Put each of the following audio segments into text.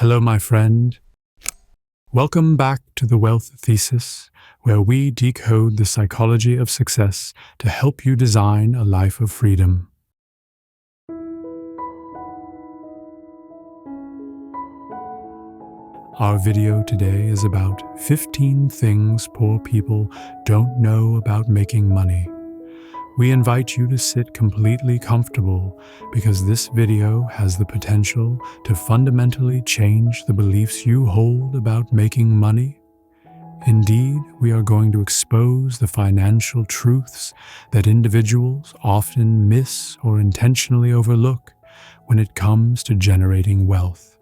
Hello, my friend. Welcome back to the Wealth Thesis, where we decode the psychology of success to help you design a life of freedom. Our video today is about 15 things poor people don't know about making money. We invite you to sit completely comfortable because this video has the potential to fundamentally change the beliefs you hold about making money. Indeed, we are going to expose the financial truths that individuals often miss or intentionally overlook when it comes to generating wealth.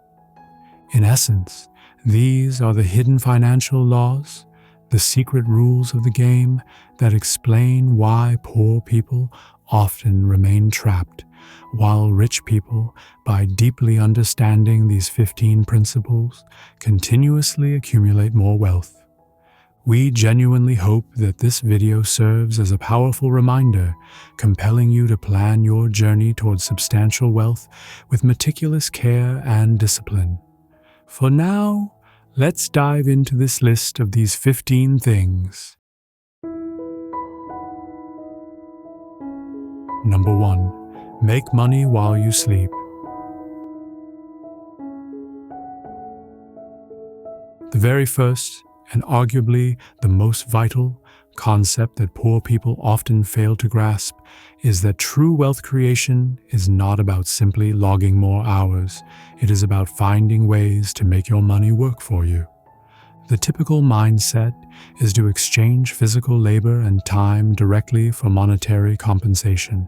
In essence, these are the hidden financial laws, the secret rules of the game that explain why poor people often remain trapped, while rich people, by deeply understanding these 15 principles, continuously accumulate more wealth. We genuinely hope that this video serves as a powerful reminder, compelling you to plan your journey towards substantial wealth with meticulous care and discipline. For now, let's dive into this list of these 15 things. Number 1. Make money while you sleep. The very first, and arguably the most vital, concept that poor people often fail to grasp is that true wealth creation is not about simply logging more hours. It is about finding ways to make your money work for you. The typical mindset is to exchange physical labor and time directly for monetary compensation.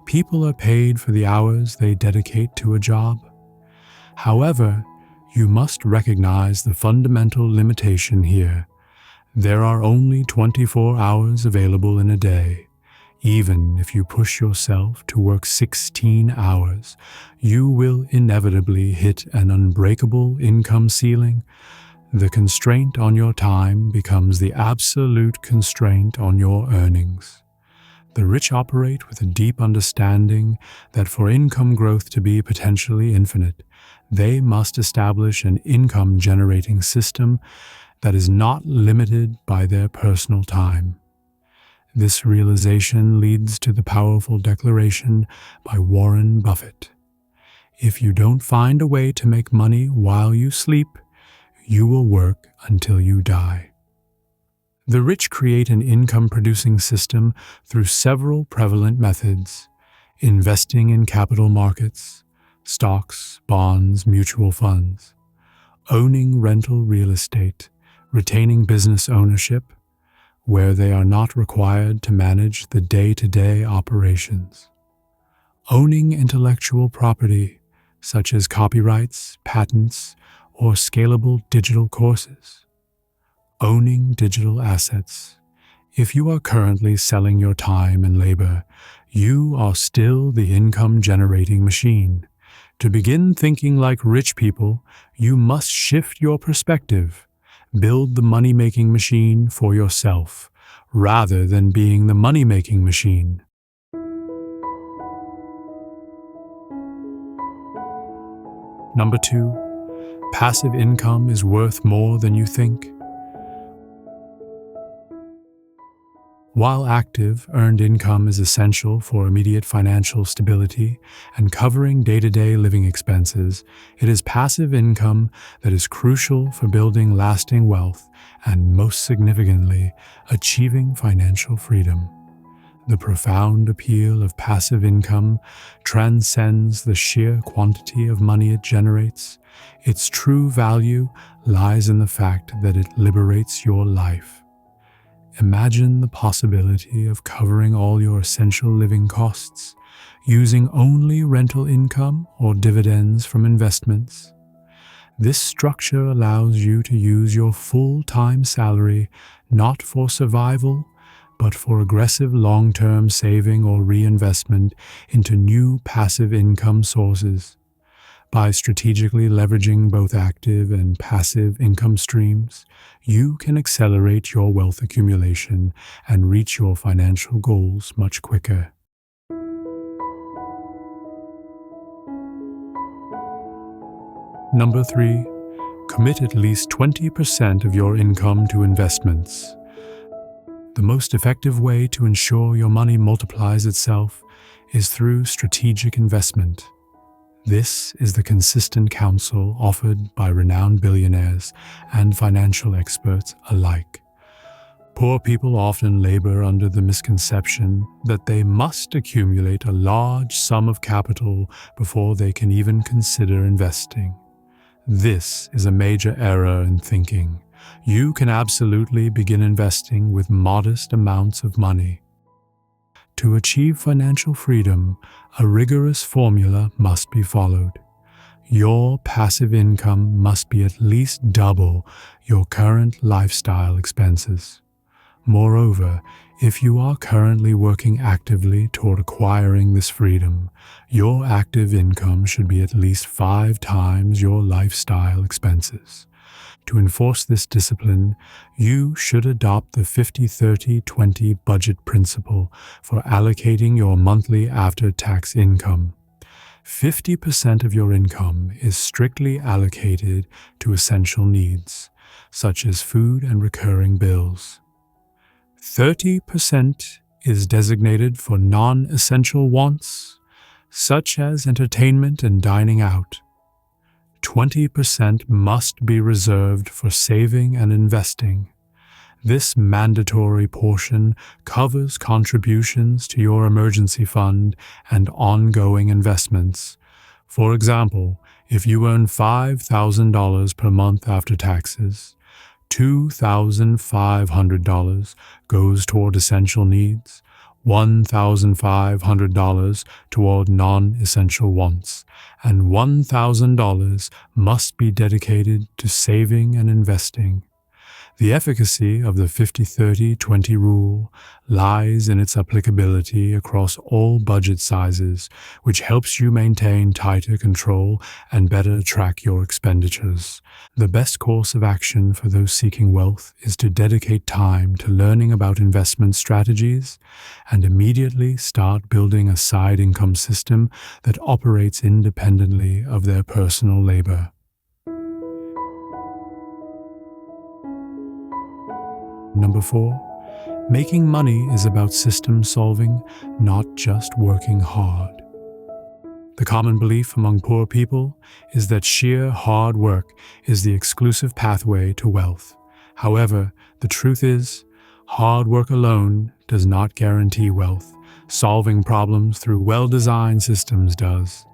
People are paid for the hours they dedicate to a job. However, you must recognize the fundamental limitation here. There are only 24 hours available in a day. Even if you push yourself to work 16 hours, you will inevitably hit an unbreakable income ceiling. The constraint on your time becomes the absolute constraint on your earnings. The rich operate with a deep understanding that for income growth to be potentially infinite, they must establish an income-generating system that is not limited by their personal time. This realization leads to the powerful declaration by Warren Buffett: "If you don't find a way to make money while you sleep, you will work until you die." The rich create an income-producing system through several prevalent methods: investing in capital markets, stocks, bonds, mutual funds; owning rental real estate; retaining business ownership, where they are not required to manage the day-to-day operations; owning intellectual property, such as copyrights, patents, or scalable digital courses; owning digital assets. If you are currently selling your time and labor, you are still the income-generating machine. To begin thinking like rich people, you must shift your perspective. Build the money-making machine for yourself, rather than being the money-making machine. Number 2. Passive income is worth more than you think. While active, earned income is essential for immediate financial stability and covering day-to-day living expenses, it is passive income that is crucial for building lasting wealth and, most significantly, achieving financial freedom. The profound appeal of passive income transcends the sheer quantity of money it generates. Its true value lies in the fact that it liberates your life. Imagine the possibility of covering all your essential living costs, using only rental income or dividends from investments. This structure allows you to use your full-time salary not for survival, but for aggressive long-term saving or reinvestment into new passive income sources. By strategically leveraging both active and passive income streams, you can accelerate your wealth accumulation and reach your financial goals much quicker. Number 3, commit at least 20% of your income to investments. The most effective way to ensure your money multiplies itself is through strategic investment. This is the consistent counsel offered by renowned billionaires and financial experts alike. Poor people often labor under the misconception that they must accumulate a large sum of capital before they can even consider investing. This is a major error in thinking. You can absolutely begin investing with modest amounts of money. To achieve financial freedom, a rigorous formula must be followed. Your passive income must be at least double your current lifestyle expenses. Moreover, if you are currently working actively toward acquiring this freedom, your active income should be at least 5 times your lifestyle expenses. To enforce this discipline, you should adopt the 50-30-20 budget principle for allocating your monthly after-tax income. 50% of your income is strictly allocated to essential needs, such as food and recurring bills. 30% is designated for non-essential wants, such as entertainment and dining out. 20% must be reserved for saving and investing. This mandatory portion covers contributions to your emergency fund and ongoing investments. For example, if you earn $5,000 per month after taxes, $2,500 goes toward essential needs, $1,500 toward non-essential wants, and $1,000 must be dedicated to saving and investing. The efficacy of the 50-30-20 rule lies in its applicability across all budget sizes, which helps you maintain tighter control and better track your expenditures. The best course of action for those seeking wealth is to dedicate time to learning about investment strategies and immediately start building a side income system that operates independently of their personal labor. Number 4, making money is about system solving, not just working hard. The common belief among poor people is that sheer hard work is the exclusive pathway to wealth. However, the truth is, hard work alone does not guarantee wealth. Solving problems through well-designed systems does.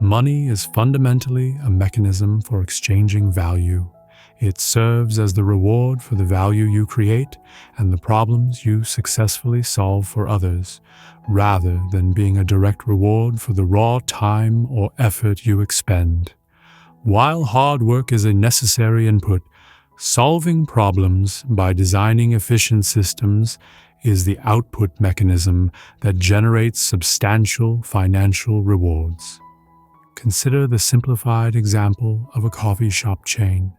Money is fundamentally a mechanism for exchanging value. It serves as the reward for the value you create and the problems you successfully solve for others, rather than being a direct reward for the raw time or effort you expend. While hard work is a necessary input, solving problems by designing efficient systems is the output mechanism that generates substantial financial rewards. Consider the simplified example of a coffee shop chain.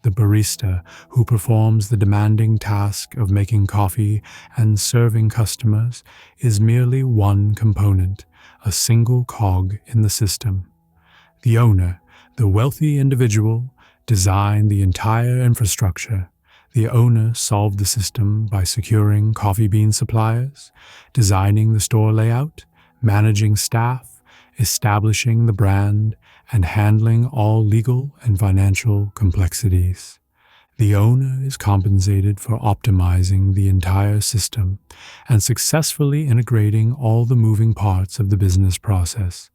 The barista who performs the demanding task of making coffee and serving customers is merely one component, a single cog in the system. The owner, the wealthy individual, designed the entire infrastructure. The owner solved the system by securing coffee bean suppliers, designing the store layout, managing staff, establishing the brand, and handling all legal and financial complexities. The owner is compensated for optimizing the entire system and successfully integrating all the moving parts of the business process.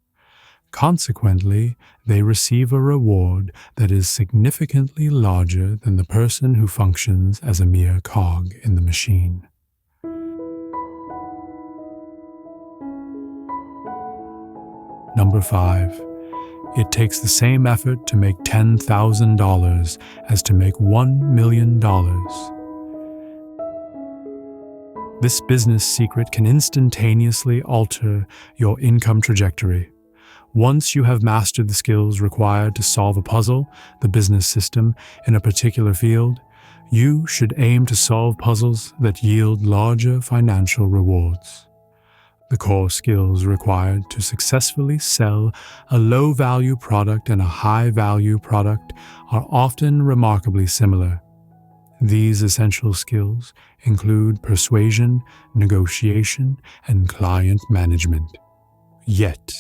Consequently, they receive a reward that is significantly larger than the person who functions as a mere cog in the machine. Number 5. It takes the same effort to make $10,000 as to make $1 million. This business secret can instantaneously alter your income trajectory. Once you have mastered the skills required to solve a puzzle, the business system, in a particular field, you should aim to solve puzzles that yield larger financial rewards. The core skills required to successfully sell a low-value product and a high-value product are often remarkably similar. These essential skills include persuasion, negotiation, and client management. Yet,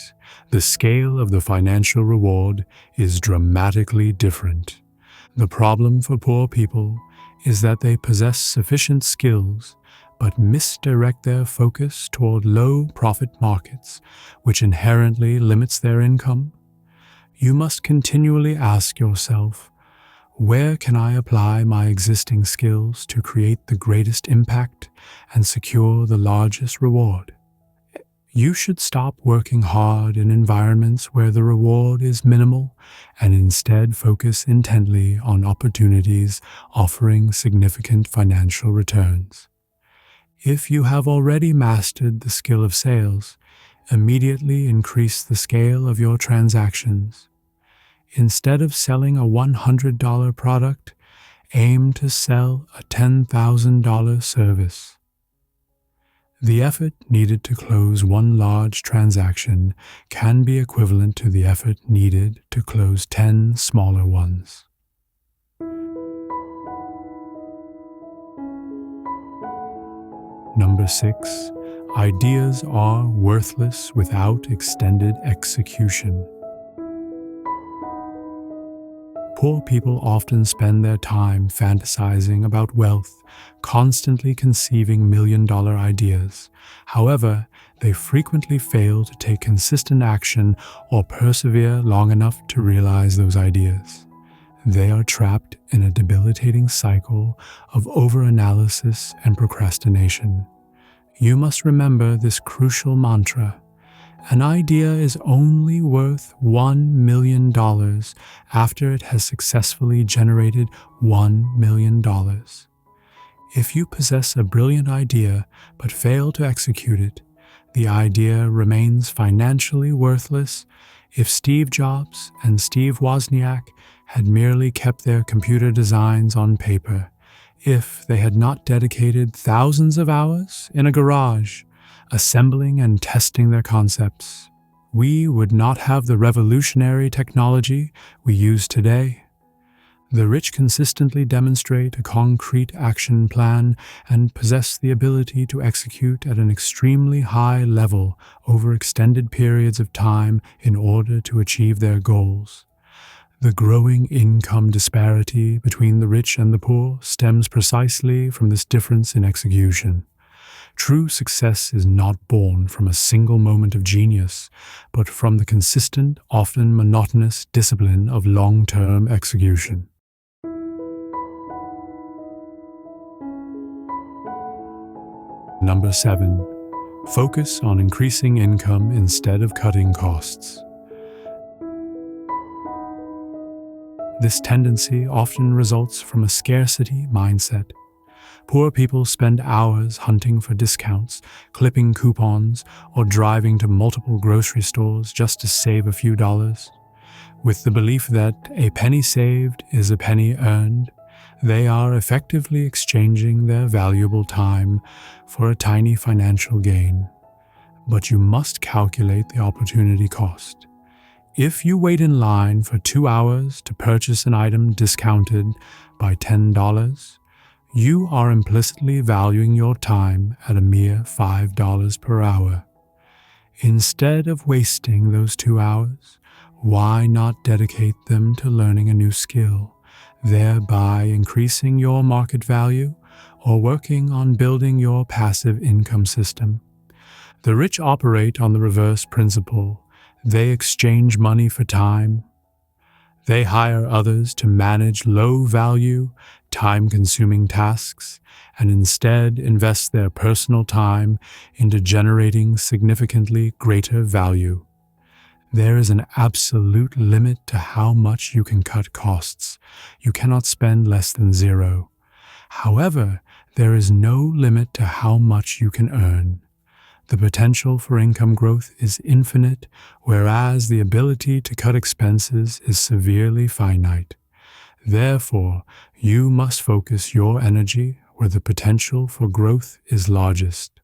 the scale of the financial reward is dramatically different. The problem for poor people is that they possess sufficient skills but misdirect their focus toward low-profit markets, which inherently limits their income. You must continually ask yourself, where can I apply my existing skills to create the greatest impact and secure the largest reward? You should stop working hard in environments where the reward is minimal and instead focus intently on opportunities offering significant financial returns. If you have already mastered the skill of sales, immediately increase the scale of your transactions. Instead of selling a $100 product, aim to sell a $10,000 service. The effort needed to close one large transaction can be equivalent to the effort needed to close 10 smaller ones. Number 6. Ideas are worthless without extended execution. Poor people often spend their time fantasizing about wealth, constantly conceiving million-dollar ideas. However, they frequently fail to take consistent action or persevere long enough to realize those ideas. They are trapped in a debilitating cycle of overanalysis and procrastination. You must remember this crucial mantra. An idea is only worth $1 million after it has successfully generated $1 million. If you possess a brilliant idea but fail to execute it, the idea remains financially worthless. If Steve Jobs and Steve Wozniak had merely kept their computer designs on paper, if they had not dedicated thousands of hours in a garage assembling and testing their concepts, we would not have the revolutionary technology we use today. The rich consistently demonstrate a concrete action plan and possess the ability to execute at an extremely high level over extended periods of time in order to achieve their goals. The growing income disparity between the rich and the poor stems precisely from this difference in execution. True success is not born from a single moment of genius, but from the consistent, often monotonous discipline of long-term execution. Number 7. Focus on increasing income instead of cutting costs. This tendency often results from a scarcity mindset. Poor people spend hours hunting for discounts, clipping coupons, or driving to multiple grocery stores just to save a few dollars. With the belief that a penny saved is a penny earned, they are effectively exchanging their valuable time for a tiny financial gain. But you must calculate the opportunity cost. If you wait in line for 2 hours to purchase an item discounted by $10, you are implicitly valuing your time at a mere $5 per hour. Instead of wasting those 2 hours, why not dedicate them to learning a new skill, thereby increasing your market value or working on building your passive income system? The rich operate on the reverse principle. They exchange money for time. They hire others to manage low-value, time-consuming tasks and instead invest their personal time into generating significantly greater value. There is an absolute limit to how much you can cut costs. You cannot spend less than zero. However, there is no limit to how much you can earn. The potential for income growth is infinite, whereas the ability to cut expenses is severely finite. Therefore, you must focus your energy where the potential for growth is largest.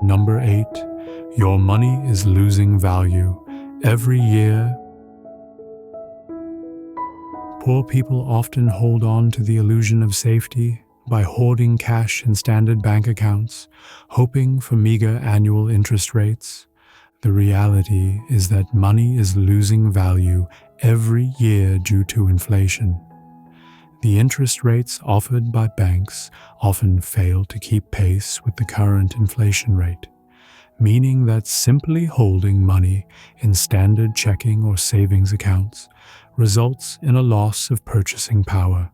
Number 8, your money is losing value. Every year, poor people often hold on to the illusion of safety by hoarding cash in standard bank accounts, hoping for meager annual interest rates. The reality is that money is losing value every year due to inflation. The interest rates offered by banks often fail to keep pace with the current inflation rate, meaning that simply holding money in standard checking or savings accounts results in a loss of purchasing power.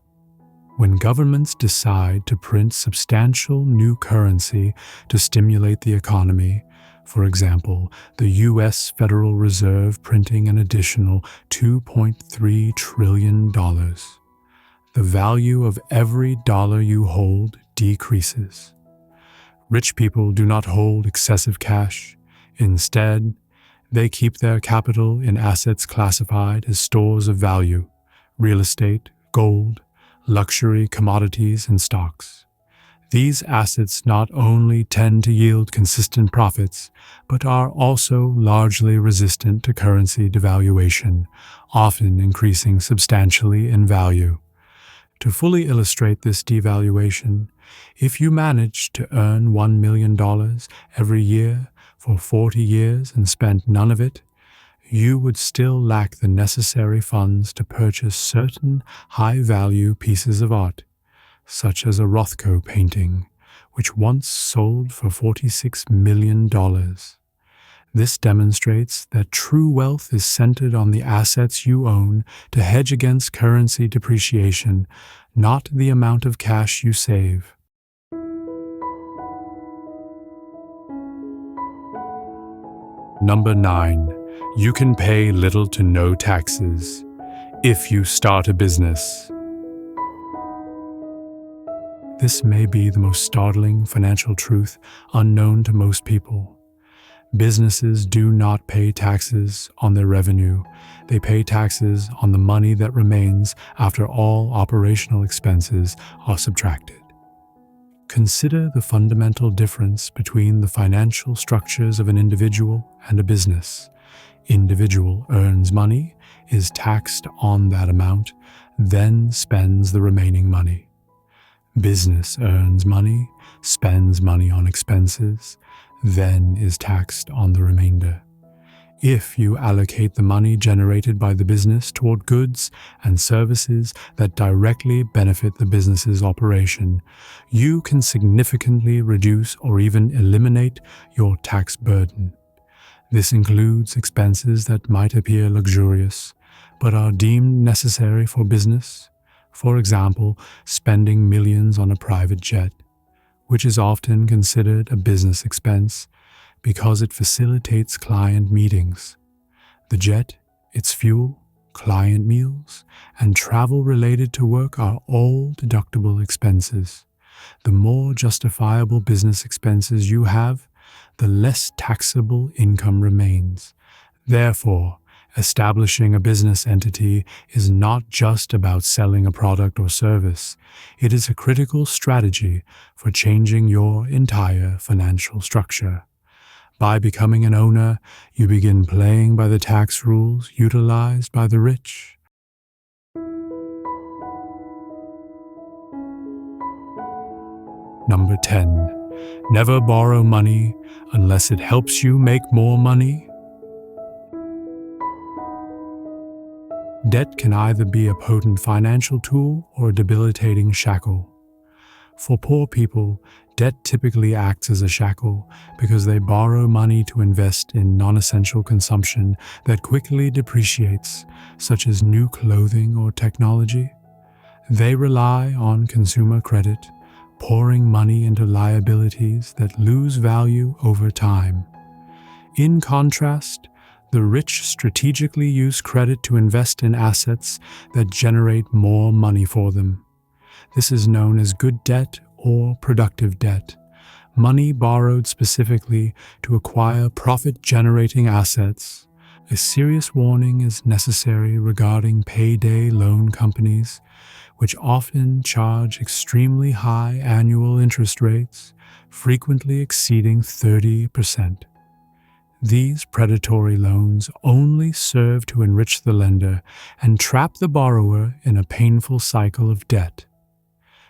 When governments decide to print substantial new currency to stimulate the economy, for example, the U.S. Federal Reserve printing an additional $2.3 trillion, the value of every dollar you hold decreases. Rich people do not hold excessive cash. Instead, they keep their capital in assets classified as stores of value: real estate, gold, luxury commodities, and stocks. These assets not only tend to yield consistent profits, but are also largely resistant to currency devaluation, often increasing substantially in value. To fully illustrate this devaluation, if you manage to earn $1 million every year for 40 years and spent none of it, you would still lack the necessary funds to purchase certain high-value pieces of art, such as a Rothko painting, which once sold for $46 million. This demonstrates that true wealth is centered on the assets you own to hedge against currency depreciation, not the amount of cash you save. Number 9. You can pay little to no taxes if you start a business. This may be the most startling financial truth unknown to most people. Businesses do not pay taxes on their revenue. They pay taxes on the money that remains after all operational expenses are subtracted. Consider the fundamental difference between the financial structures of an individual and a business. Individual earns money, is taxed on that amount, then spends the remaining money. Business earns money, spends money on expenses, then is taxed on the remainder. If you allocate the money generated by the business toward goods and services that directly benefit the business's operation, you can significantly reduce or even eliminate your tax burden. This includes expenses that might appear luxurious, but are deemed necessary for business. For example, spending millions on a private jet, which is often considered a business expense because it facilitates client meetings. The jet, its fuel, client meals, and travel related to work are all deductible expenses. The more justifiable business expenses you have, the less taxable income remains. Therefore, establishing a business entity is not just about selling a product or service. It is a critical strategy for changing your entire financial structure. By becoming an owner, you begin playing by the tax rules utilized by the rich. Number 10. Never borrow money unless it helps you make more money. Debt can either be a potent financial tool or a debilitating shackle. For poor people, debt typically acts as a shackle because they borrow money to invest in non-essential consumption that quickly depreciates, such as new clothing or technology. They rely on consumer credit, pouring money into liabilities that lose value over time. In contrast, the rich strategically use credit to invest in assets that generate more money for them. This is known as good debt or productive debt, money borrowed specifically to acquire profit-generating assets. A serious warning is necessary regarding payday loan companies, which often charge extremely high annual interest rates, frequently exceeding 30%. These predatory loans only serve to enrich the lender and trap the borrower in a painful cycle of debt.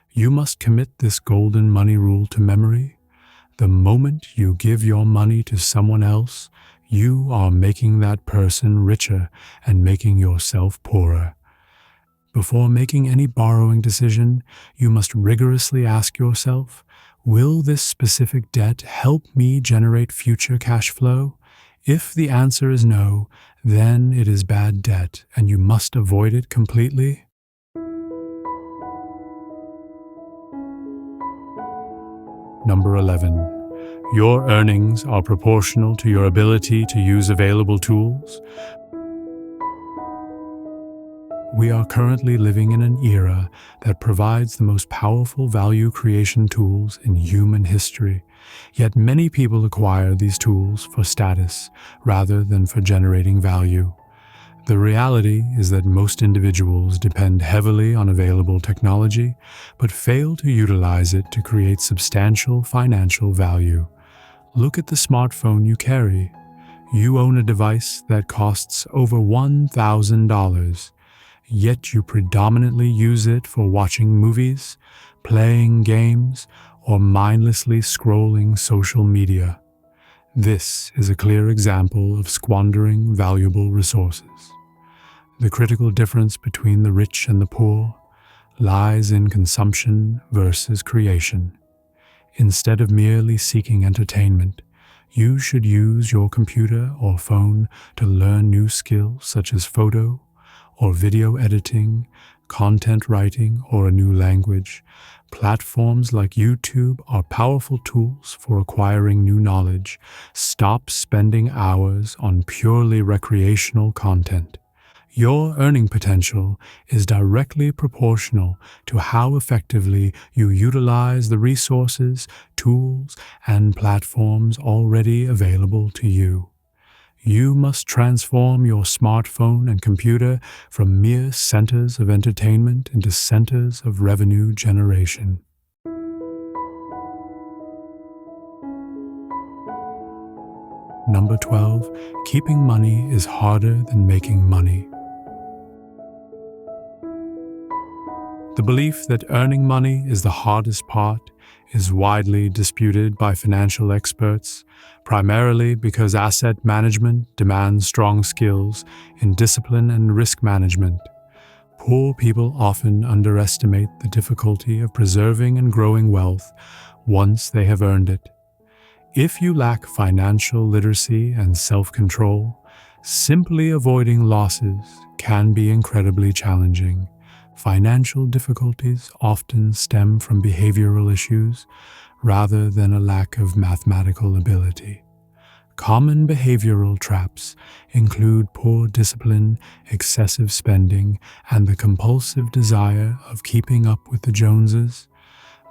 You must commit this golden money rule to memory. The moment you give your money to someone else, you are making that person richer and making yourself poorer. Before making any borrowing decision, you must rigorously ask yourself, will this specific debt help me generate future cash flow? If the answer is no, then it is bad debt and you must avoid it completely. Number 11. Your earnings are proportional to your ability to use available tools. We are currently living in an era that provides the most powerful value creation tools in human history. Yet many people acquire these tools for status rather than for generating value. The reality is that most individuals depend heavily on available technology, but fail to utilize it to create substantial financial value. Look at the smartphone you carry. You own a device that costs over $1,000. Yet you predominantly use it for watching movies, playing games, or mindlessly scrolling social media. This is a clear example of squandering valuable resources. The critical difference between the rich and the poor lies in consumption versus creation. Instead of merely seeking entertainment, you should use your computer or phone to learn new skills such as photo or video editing, content writing, or a new language. Platforms like YouTube are powerful tools for acquiring new knowledge. Stop spending hours on purely recreational content. Your earning potential is directly proportional to how effectively you utilize the resources, tools, and platforms already available to you. You must transform your smartphone and computer from mere centers of entertainment into centers of revenue generation. Number 12. Keeping money is harder than making money. The belief that earning money is the hardest part is widely disputed by financial experts, primarily because asset management demands strong skills in discipline and risk management. Poor people often underestimate the difficulty of preserving and growing wealth once they have earned it. If you lack financial literacy and self-control, simply avoiding losses can be incredibly challenging. Financial difficulties often stem from behavioral issues rather than a lack of mathematical ability. Common behavioral traps include poor discipline, excessive spending, and the compulsive desire of keeping up with the Joneses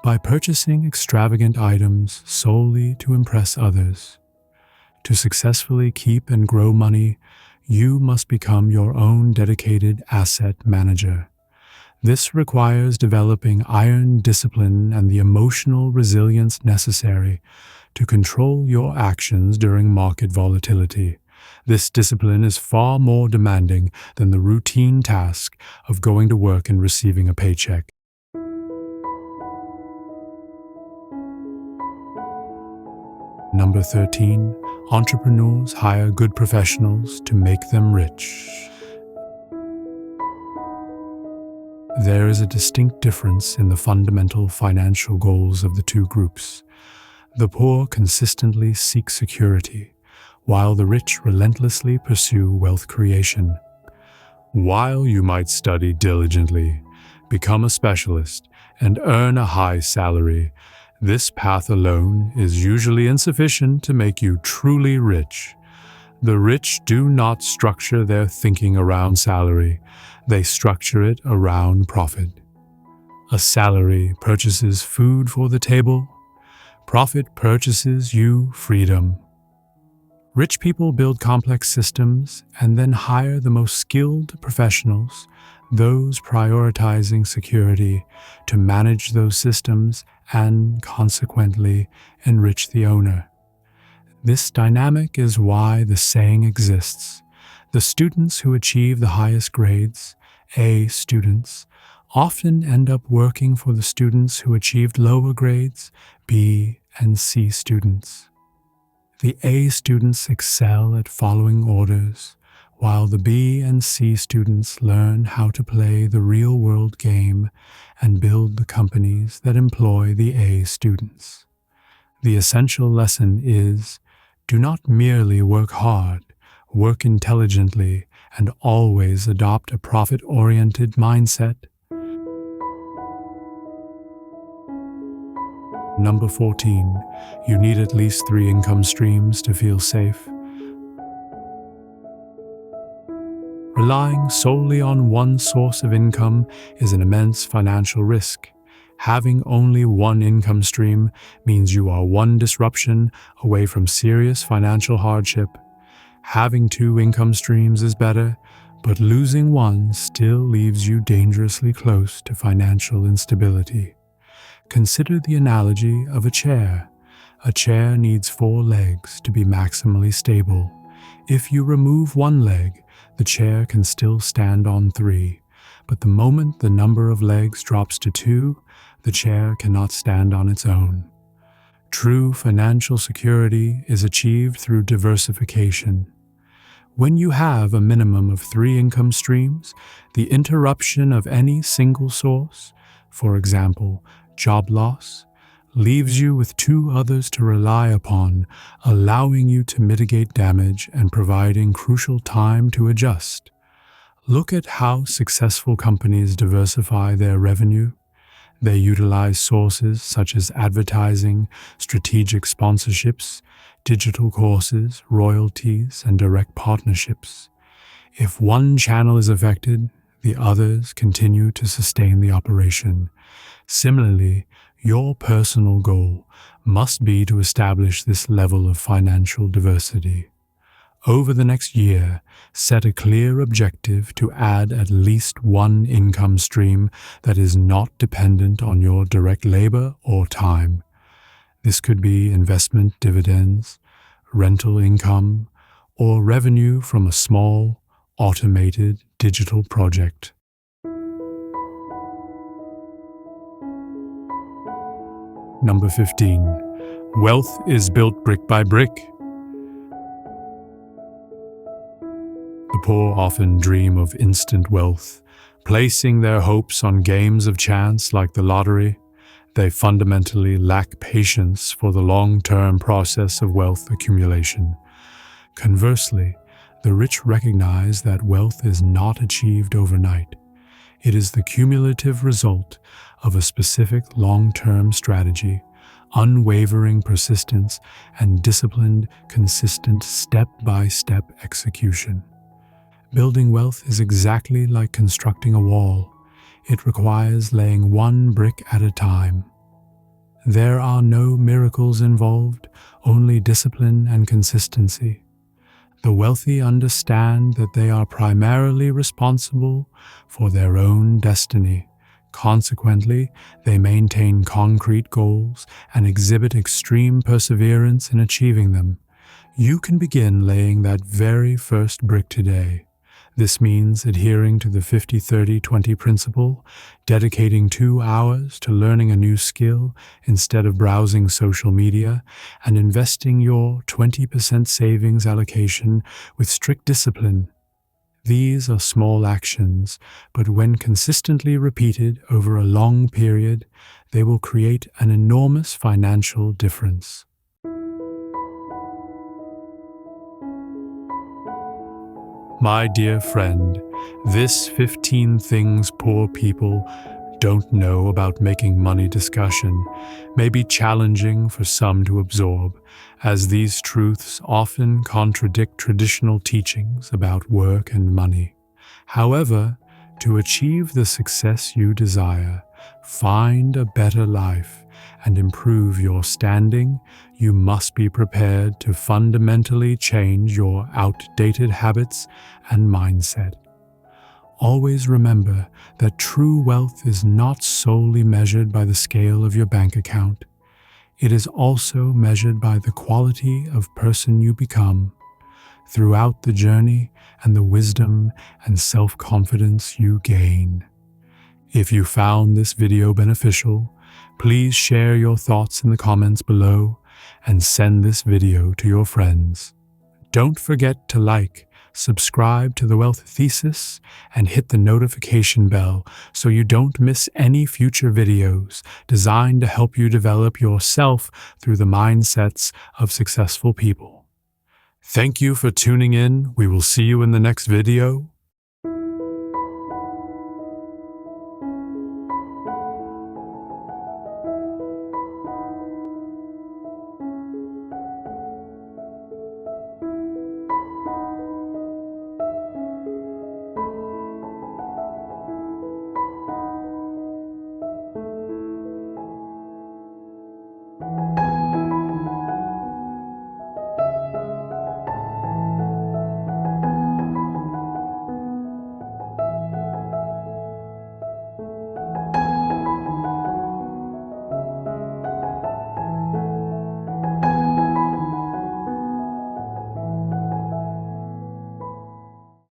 by purchasing extravagant items solely to impress others. To successfully keep and grow money, you must become your own dedicated asset manager. This requires developing iron discipline and the emotional resilience necessary to control your actions during market volatility. This discipline is far more demanding than the routine task of going to work and receiving a paycheck. Number 13. Entrepreneurs hire good professionals to make them rich. There is a distinct difference in the fundamental financial goals of the two groups. The poor consistently seek security, while the rich relentlessly pursue wealth creation. While you might study diligently, become a specialist, and earn a high salary, this path alone is usually insufficient to make you truly rich. The rich do not structure their thinking around salary. They structure it around profit. A salary purchases food for the table. Profit purchases you freedom. Rich people build complex systems and then hire the most skilled professionals. those prioritizing security to manage those systems and, consequently, enrich the owner. This dynamic is why the saying exists: the students who achieve the highest grades, A students, often end up working for the students who achieved lower grades, B and C students. The A students excel at following orders, while the B and C students learn how to play the real-world game and build the companies that employ the A students. The essential lesson is: do not merely work hard, work intelligently, and always adopt a profit-oriented mindset. Number 14. You need at least 3 income streams to feel safe. Relying solely on one source of income is an immense financial risk. Having only one income stream means you are one disruption away from serious financial hardship. Having 2 income streams is better, but losing one still leaves you dangerously close to financial instability. Consider the analogy of a chair. A chair needs 4 legs to be maximally stable. If you remove one leg, the chair can still stand on 3, but the moment the number of legs drops to 2, the chair cannot stand on its own. True financial security is achieved through diversification. When you have a minimum of 3 income streams, the interruption of any single source, for example, job loss, leaves you with 2 others to rely upon, allowing you to mitigate damage and providing crucial time to adjust. Look at how successful companies diversify their revenue. They utilize sources such as advertising, strategic sponsorships, digital courses, royalties, and direct partnerships. If one channel is affected, the others continue to sustain the operation. Similarly, your personal goal must be to establish this level of financial diversity. Over the next year, set a clear objective to add at least 1 income stream that is not dependent on your direct labor or time. This could be investment dividends, rental income, or revenue from a small, automated digital project. Number 15. Wealth is built brick by brick. The poor often dream of instant wealth, placing their hopes on games of chance like the lottery. They fundamentally lack patience for the long-term process of wealth accumulation. Conversely, the rich recognize that wealth is not achieved overnight. It is the cumulative result of a specific long-term strategy, unwavering persistence, and disciplined, consistent step-by-step execution. Building wealth is exactly like constructing a wall. It requires laying 1 brick at a time. There are no miracles involved, only discipline and consistency. The wealthy understand that they are primarily responsible for their own destiny. Consequently, they maintain concrete goals and exhibit extreme perseverance in achieving them. You can begin laying that very first brick today. This means adhering to the 50-30-20 principle, dedicating 2 hours to learning a new skill instead of browsing social media, and investing your 20% savings allocation with strict discipline. These are small actions, but when consistently repeated over a long period, they will create an enormous financial difference. My dear friend, this 15 things poor people don't know about making money discussion may be challenging for some to absorb, as these truths often contradict traditional teachings about work and money. However, to achieve the success you desire, find a better life, and improve your standing, you must be prepared to fundamentally change your outdated habits and mindset. always remember that true wealth is not solely measured by the scale of your bank account. It is also measured by the quality of person you become throughout the journey and the wisdom and self-confidence you gain. If you found this video beneficial, please share your thoughts in the comments below and send this video to your friends. Don't forget to like, subscribe to the Wealth Thesis, and hit the notification bell so you don't miss any future videos designed to help you develop yourself through the mindsets of successful people. Thank you for tuning in. We will see you in the next video.